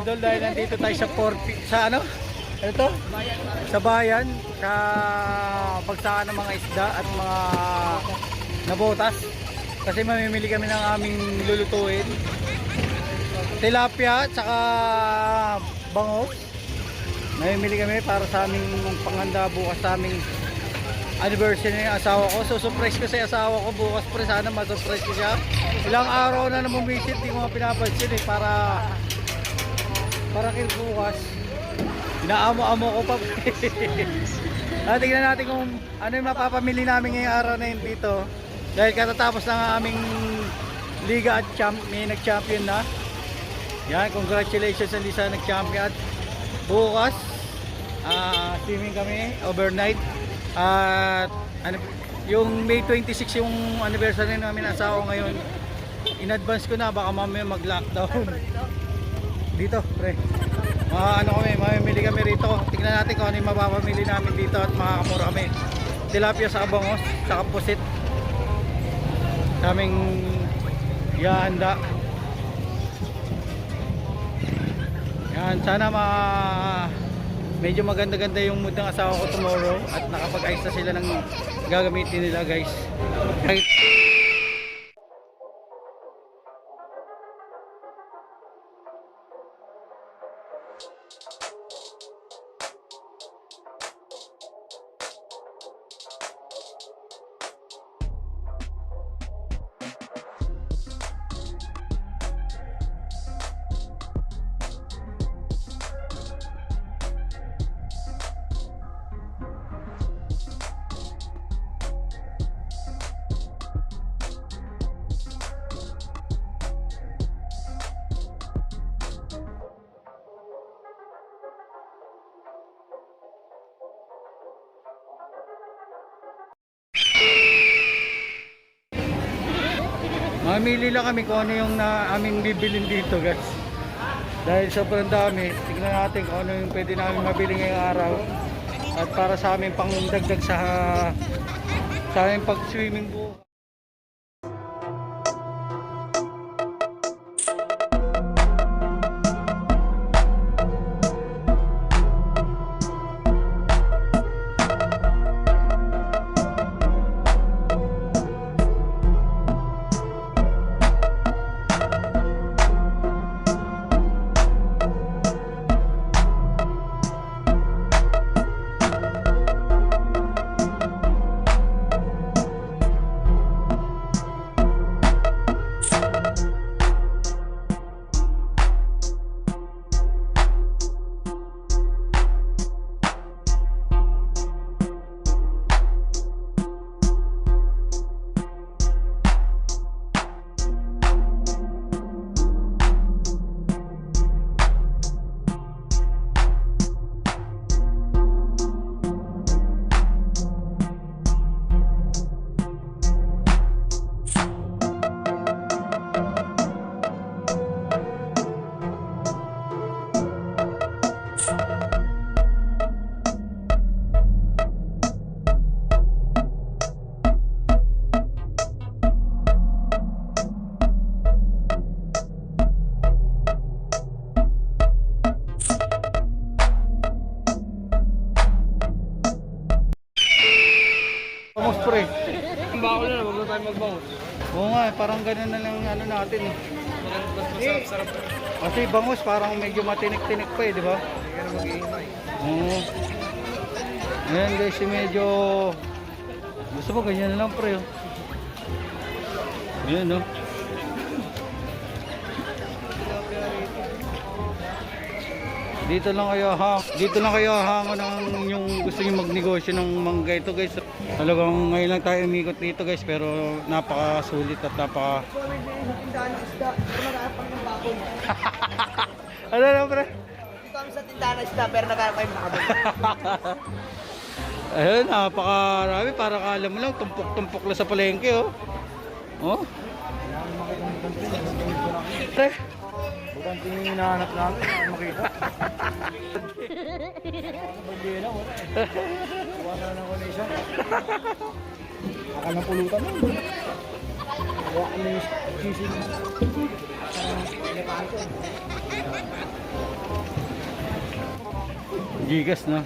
idol, dahil nandito tayo sa ano? Ano to? Sa bayan, sa pagsakan ng mga isda at mga nabotas. Kasi mamimili kami ng aming lulutuin. Tilapia at saka bangos. Mamimili kami para sa aming panghanda bukas sa aming anniversary ng asawa ko. So surprise ko sa asawa ko bukas, pre, sana ma-surprise ko siya. Ilang araw na bumisit, di ko nga pinapansin para kay bukas. Inaamo-amo ko pa. Tingnan natin kung ano yung mapapamili namin ngayong araw na yun dito. Dahil katatapos ng aming liga at may nag-champion na. Yan, congratulations sa Lisa nag-champion. At bukas, swimming kami overnight. At yung May 26 yung anniversary namin ng asawa ko ngayon. In advance ko na, baka mamaya mag-lockdown. Dito, pre. Mamimili kami rito. Tingnan natin kung ano yung mapapamili namin dito at makakamura kami. Tilapia sa bangos, sa pusit. Kaming ihahanda. Yan, sana medyo maganda-ganda yung mood ng asawa ko tomorrow at nakapag-ayos na sila ng gagamitin nila, guys. Mamili lang kami kung ano yung aming bibilin dito, guys. Dahil sobrang dami, tignan natin kung ano yung pwede namin mabili ngayong araw. At para sa aming pangdagdag sa aming pag-swimming bukas. Bangos, pre. Ang bako na, wag na tayo magbangus. Oo nga, parang ganun na lang ano natin eh. Mas masarap-sarap. Kasi bangus parang medyo matinik-tinik pa eh, di ba? Hindi ka na mag-iingay. Oo. Ayan guys, medyo gusto mo ganyan na lang, pre. Ayan, no? Dito lang kayo hango ng yung gusto niyo magnegosyo ng mangga ito, guys. Talagang ngayon lang tayo umikot dito, guys, pero napakasulit at ano na, pre? Dito kami sa tindahan ng isda pero nagkaroon kayo makabili. Ayun, napakarami. Para kala mo lang, tumpok-tumpok lang sa palengke, oh. Oh. Pre. Bukang tingin hinahanap namin, makita. Bagay na, wala eh. Wala na wala isa. Akala pulutan mo. Wala ka na yung sisig. Gigas, no?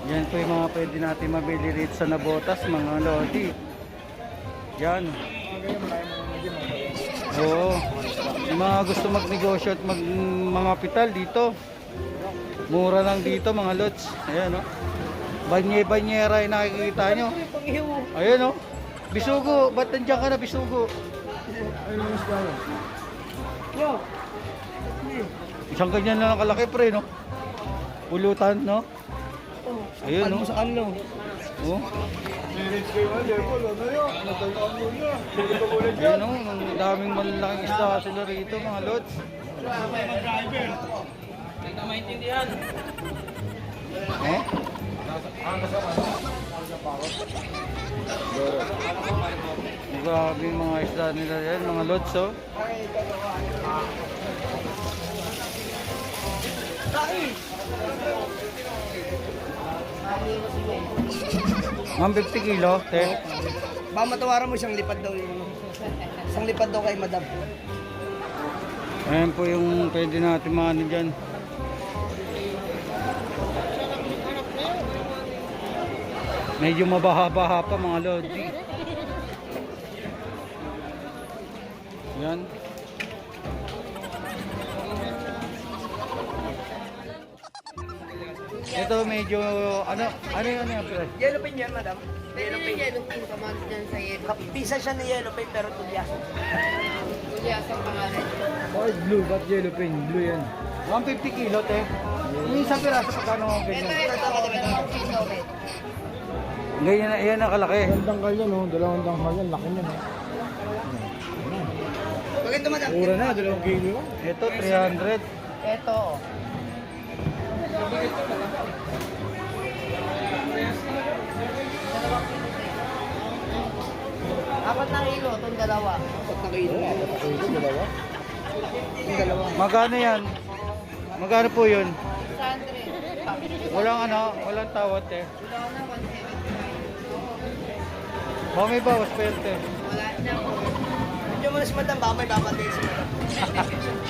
Yan po yung mga pwede natin mabili rito sa Nabotas, mga lodi. Yan. Oo. Yung mga gusto magnegosyo at mga pital dito. Mura lang dito mga lods. Ayan, no? Banye-banyera yung nakikita nyo. Ayan, no? Bisugo. Ba't nandiyan ka na, Bisugo? Isang ganyan na lang kalaki, pre, no? Pulutan, no? Ayun, no? Sa kanlo. Oh. Ayun, no? Ang daming malalaking isda sila rito, mga lods. Eh? Grabe yung mga isda nila yan, mga lods, oh. Mga 50 kilo, te. Baka matawaran mo siyang lipad daw yung... Isang lipad daw kay madam. Ayan po yung pwede natin maano dyan. Medyo mabaha-baha pa mga lodi. Yan. Ito medyo ano yan pre? Yellow pin yan, madam. Yellow pin. Yellow pin, kamahal dyan sa yellow. Pisa siya ni yellow pin pero tulya. Kuya, sa pangalan. Bakit blue? Ba't yellow pin? Blue yan. 150 kilo te. Yung isang piraso pagkano ganyan? Ganyan na, yan ang kalaki. Dalawang tangkal yan, oh. Dalawang tangkal yan. Laki niyan, oh. Maganda madam. Mura na, 2 kilo. Ito 300. Ito. Apat na kilo, itong dalawa. Apat na kilo. Dalawa? Yung dalawa. Magkano yan? Magkano po yun? 600. Walang tawad eh. Wala na, 170. Baka may bawas pa yun te. Wala na. Medyo mo na si madam, baka may babagay si madam.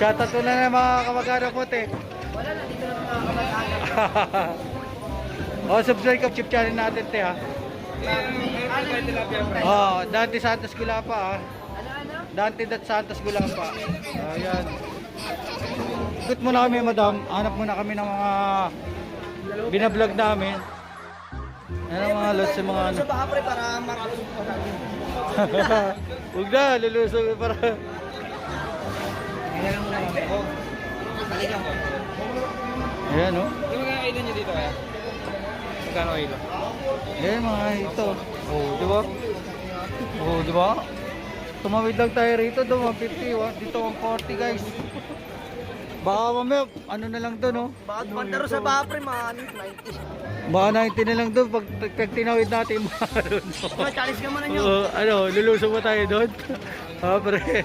Shoutout ko na mga kamag-anak ko te. Wala na, dito na mga kamag-anak. Subscribe ka chip channel natin te ha. Dante Santos Gulapa ha. Dante Santos Gulapa. Ayan. Ikot muna kami madam. Hanap muna kami ng mga binablog namin. Ano mga lots sa mga ano. Sa baka pre para makalusog pa natin. Huwag na, lulusog para. Kaya lang muna kami. Oh. Talagang. Ayan o. Yung mga kailan nyo dito kaya? Magkano kilo? Ayan mga ito. Oh, di ba? Oh, di ba? Tumawid lang tayo rito, do 150, dito 140 guys. Baka mamaya, ano na lang to, no? Baka pantaro sa baka pre, mga 90. Baka 90 na lang doon pag tinawid natin yung mga doon. Mga challenge ka muna nyo. Ano, lulusong ba tayo doon? Ha, pre.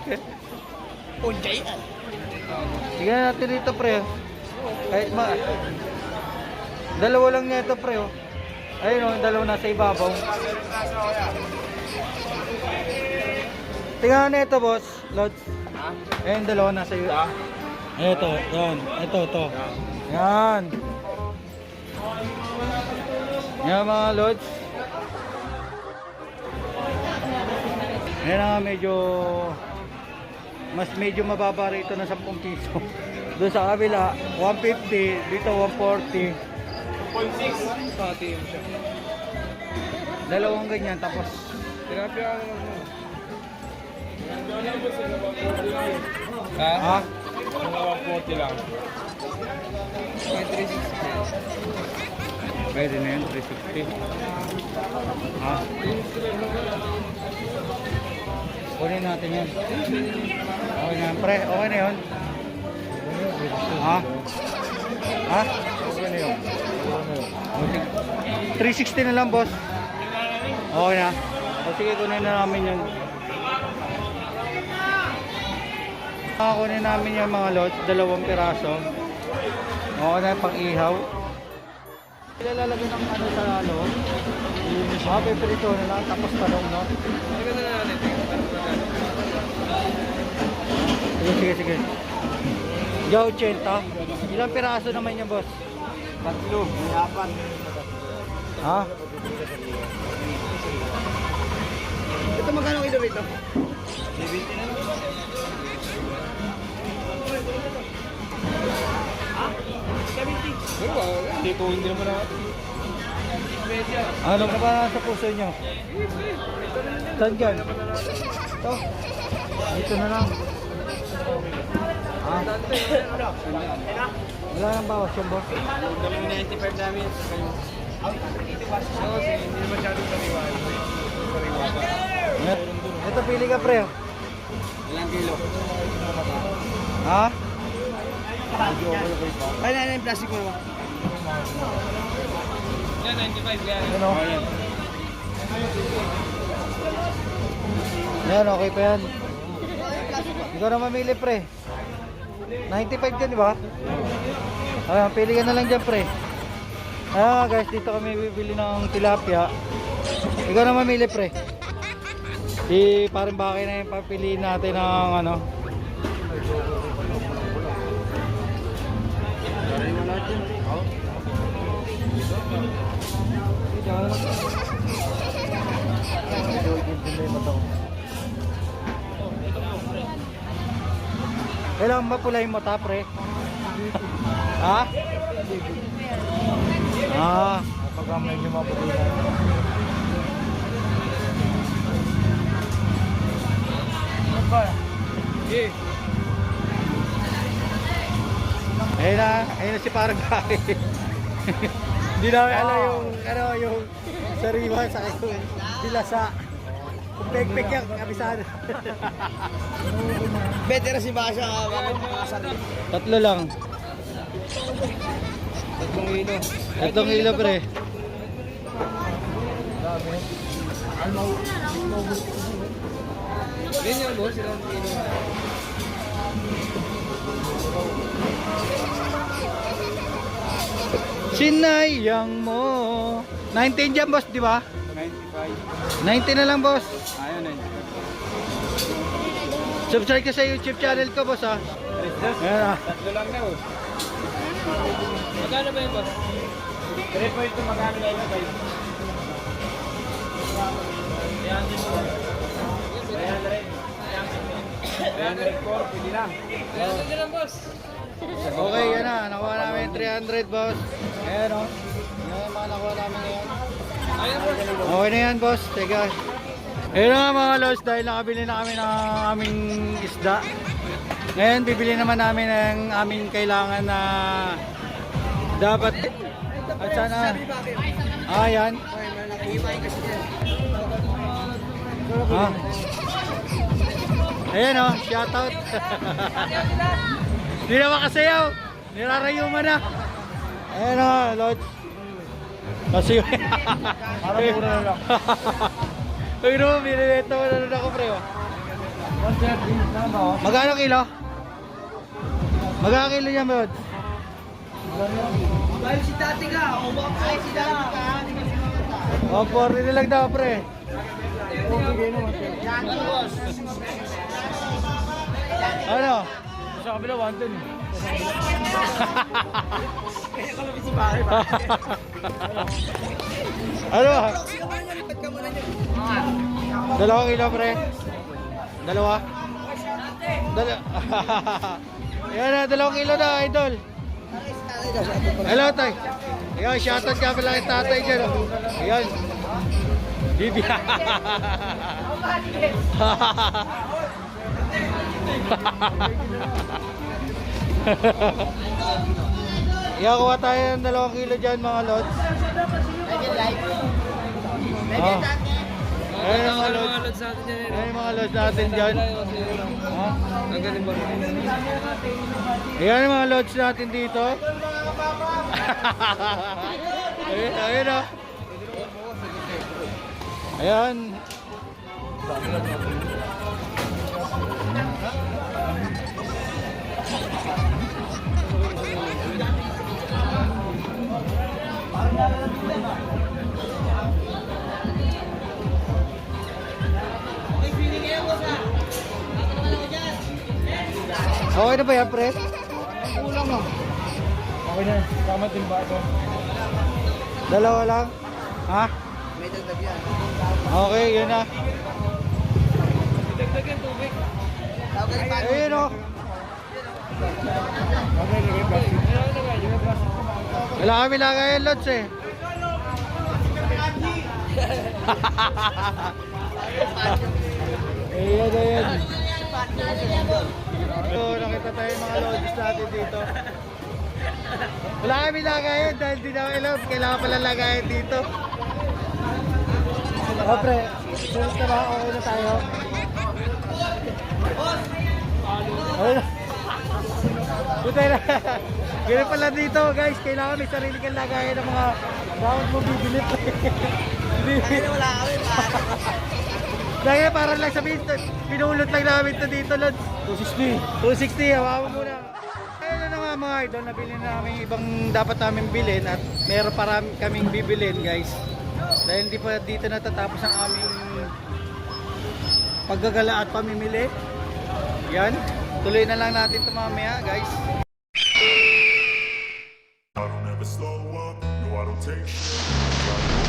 Punjay. Tingnan natin dito, pre. Kahit dalawa lang niya ito, pre. Oh. Ayun, oh, dalawa nasa ibabaw. Tingnan na ito, boss. Lods. Ayun, dalawa nasa iyo. Ito, yan. Ito. Yan. Yan mga lods. Yan nga medyo mababa rito na 10 piso. Doon sa kabila 150, dito 140. 0.6. Pati yun siya. Dalawang ganyan tapos Tilapia ka naman. ha? 140 lang. Pwede na yun, 360. Ha? Kunin natin yan. Okay na yan, pre. Okay na yun. Ha? Ha? Okay na yun. 360 na lang, boss. Okay na. O sige, kunin na namin yun. Kunin namin yung mga lots, 2 piraso. Okay na yung pang-ihaw. Ilalagay ng ano sa loob. Peperito na lang, tapos talong, no? Ano na natin? Sige. Joe 80. Ilang piraso naman yan, boss? 3, may 4. Ha? Ito magkano kilo rito? 70 na lang. Pero hindi ko hindi naman natin. Ano ka ba sa puso nyo? Saan dyan? Ito. Dito na lang. Ha? Wala nang bawas yung boss. Yung kami 95 namin. So, hindi naman masyadong sariwan. Ito, pili ka pre. Ilang kilo? Ha? Ay, yung plastic mo naman. Yan, 95 yan. Ano? Yan, okay pa yan. Ikaw na mamili pre. 95 dyan, di ba? Ayan, pili ka na lang dyan pre. Ayan guys, dito kami bibili ng tilapia. Ikaw na mamili pre. Si parang bakay na yung papiliin natin ng ano. Kailangan ba pulahin mo ta pre? Ha? Ah, Pagka medyo mapulihan. ayun na si parang bakay. Hindi namin alam yung sariwa sa yung dilasa. Kung pek-pek yan, kabisado. Better si Basha kakasar. Tatlo lang. 3 kilo. 3 kilo pre. Ganyan boss, ilang kilo. Sinayang mo. 19 dyan boss, di ba? 95. 19 na lang boss. Ayun, 95. Subscribe ka sa YouTube channel ko boss ha. Ayan ah. 3 lang na boss. Magkano ba yun boss? 3.2 magkano na yun? 300 pwede na. 300 na lang boss. Okay, yan na. Nakuha namin 300 boss. Ayan o. Yan yung mga nakuha namin ngayon. Ayun boss. Okay na yan boss. Teka. Ayun na nga mga lods, dahil nakabili na kami ng aming isda. Ngayon bibili naman namin ang aming kailangan na dapat at sana yan ayan o, shoutout. Hindi na makasayaw, nirarayo mo na. Ayan o lods, kasi Para mura na lang. ayun o, binibenta mo na ako pre o. 130 na ba? Magkano kilo? Magkano kilo niya Bod? Ay, si Tati ka. Ay, si Tati ka. O, 40 na lang daw pre. Ano? Sa kabila 110 eh. Kaya ko lang si Bakay ba? Ano? Lipat ka muna niya. 2 kilo pre. 2? Yan na, 2 kilo na idol. Hello tay. Ayan, shoutout ka pala kay tatay dyan. Oh. Ayan. Bibi. Ayan, kuha tayo ng 2 kilo dyan mga lods. Oh. Ayan ang mga lods. Ayan yung mga lods natin dyan. Ha? Ang galing ba? Ayan yung mga lods natin dito. Ayan o. Ayan. Okay na ba yan, pre? Kulang ah. Okay na. Tama din ba ito? Dalawa lang? Ha? May dagdag yan. Okay, yun na. Dagdag yung tubig. Tawag ka ni Ayun o. Okay, lagay plastic. Ayun, lagay plastic. Wala kami lagayan, Lods eh. Ayan, ayan. So, nakita tayo yung mga Lods natin dito. Wala kami lagayan dahil di namin alam. Kailangan pala lagayan dito. O, pre. Sunod na ba? Okay na tayo? Ayun. Puta na. Ganun pala dito, guys. Kailangan may sarili kang lagayan ng mga bawat mo bibili. Wala kami. Dahil para lang sabihin, pinulot lang namin ito dito, Lods. 260. 260, hawakan mo muna. Ayun na nga mga idol, nabili na namin ibang dapat namin bilhin at meron para kaming bibilin, guys. Dahil hindi pa dito natatapos ang aming paggagala at pamimili. Yan, tuloy na lang natin ito mamaya, guys. I don't ever slow up, no I don't take shit.